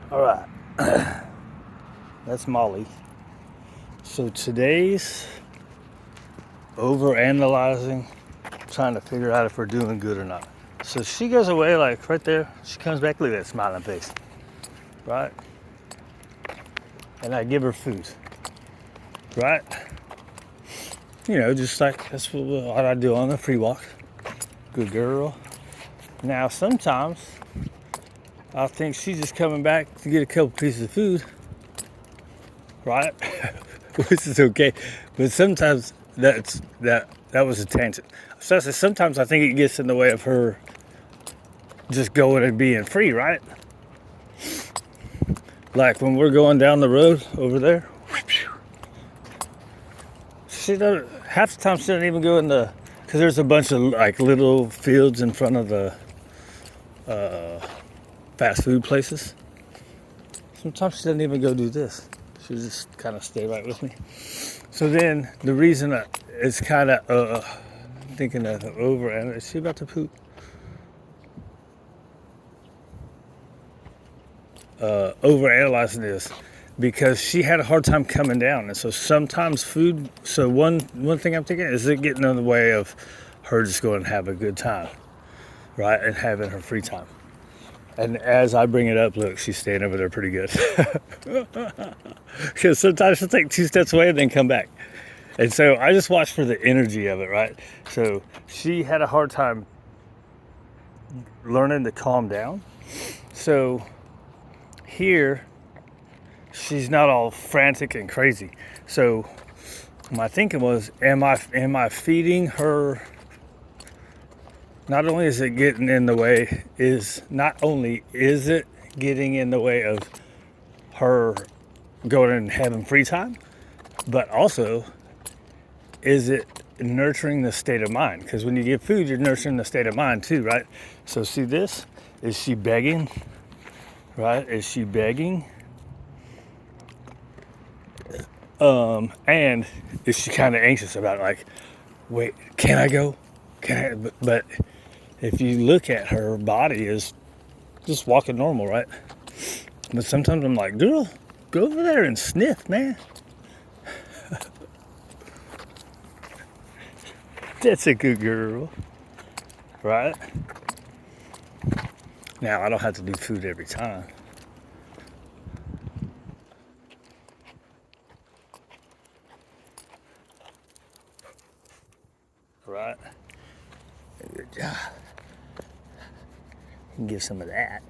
All right, that's Molly. So today's overanalyzing, trying to figure out if we're doing good or not. So she goes away, like right there. She comes back, look at that smiling face, right? And I give her food, right? You know, just like that's what I do on the free walk. Good girl. Now sometimes I think she's just coming back to get a couple pieces of food, right? Which is okay. But sometimes that was a tangent. So sometimes I think it gets in the way of her just going and being free, right? Like when we're going down the road over there, she doesn't. Half the time she doesn't even go in the, because there's a bunch of like little fields in front of the fast food places. Sometimes she doesn't even go do this. She'll just kind of stay right with me. So then the reason it's kind of thinking of over, and is she about to poop? Over analyzing this because she had a hard time coming down, and so sometimes food. So one thing I'm thinking is it getting in the way of her just going and have a good time, right, and having her free time. And as I bring it up, look, she's staying over there pretty good. Because sometimes she'll take 2 steps away and then come back. And so I just watch for the energy of it, right? So she had a hard time learning to calm down. So here, she's not all frantic and crazy. So my thinking was, am I feeding her? Not only is it getting in the way, is it getting in the way of her going and having free time, but also is it nurturing the state of mind? Because when you give food, you're nurturing the state of mind too, right? So see this? Is she begging? Right? Is she begging? And is she kind of anxious about it? Like, wait, can I go? Can I? But if you look at her body is just walking normal, right? But sometimes I'm like, girl, go over there and sniff, man. That's a good girl, right? Now, I don't have to do food every time. Right? Good job. Give some of that.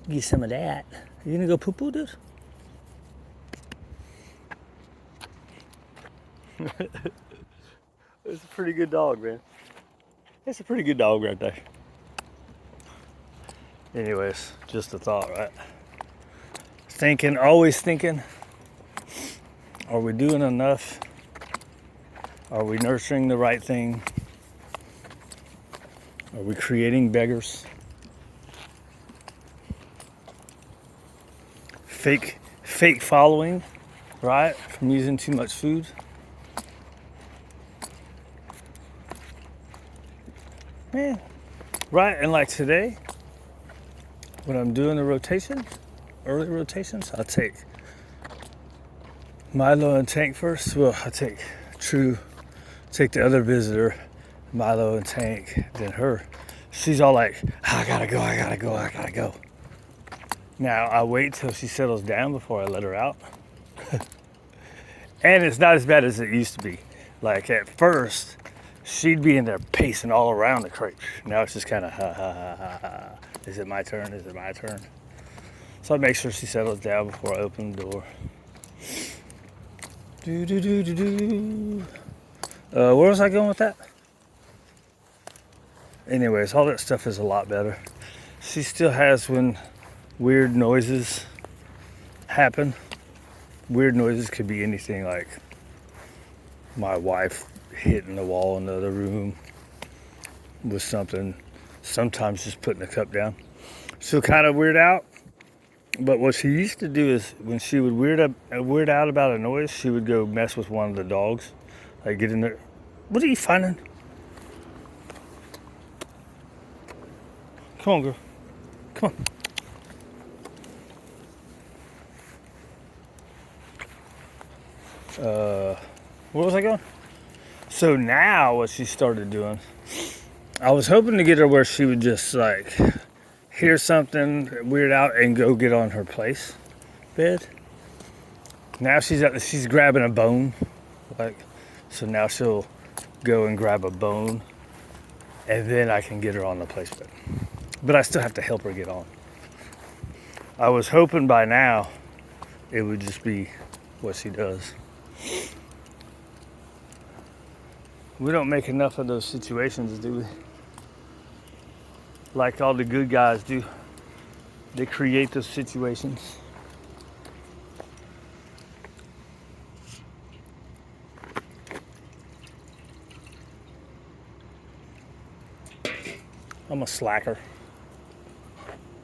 Give some of that. You gonna go poo-poo, dude? It's a pretty good dog, man. It's a pretty good dog right there. Anyways, just a thought, right? Thinking, always thinking, are we doing enough? Are we nurturing the right thing? Are we creating beggars? Fake following, right? From using too much food. Man, right? And like today, when I'm doing the rotations, early rotations, I take Milo and Tank first. Well, I take the other visitor, Milo and Tank, then her. She's all like, I gotta go. Now I wait till she settles down before I let her out. And it's not as bad as it used to be. Like at first, she'd be in there pacing all around the crate. Now it's just kind of ha ha ha ha ha. Is it my turn? Is it my turn? So I make sure she settles down before I open the door. Do do do do do. Where was I going with that? Anyways, all that stuff is a lot better. She still has when weird noises happen. Weird noises could be anything, like my wife hitting the wall in the other room with something. Sometimes just putting the cup down. She'll kind of weird out. But what she used to do is when she would weird out about a noise, she would go mess with one of the dogs. Like get in there. What are you finding? Come on, girl. Come on. What was I going? So now what she started doing, I was hoping to get her where she would just like hear something weird out and go get on her place bed. Now she's grabbing a bone, like, so now she'll go and grab a bone, and then I can get her on the place bed. But I still have to help her get on. I was hoping by now it would just be what she does. We don't make enough of those situations, do we? Like all the good guys do. They create those situations. I'm a slacker.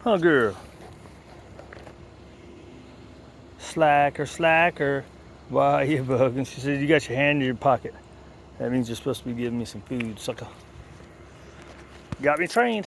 Huh, girl? Slacker, slacker. Why are you bugging? She said, you got your hand in your pocket. That means you're supposed to be giving me some food, sucker. Got me trained.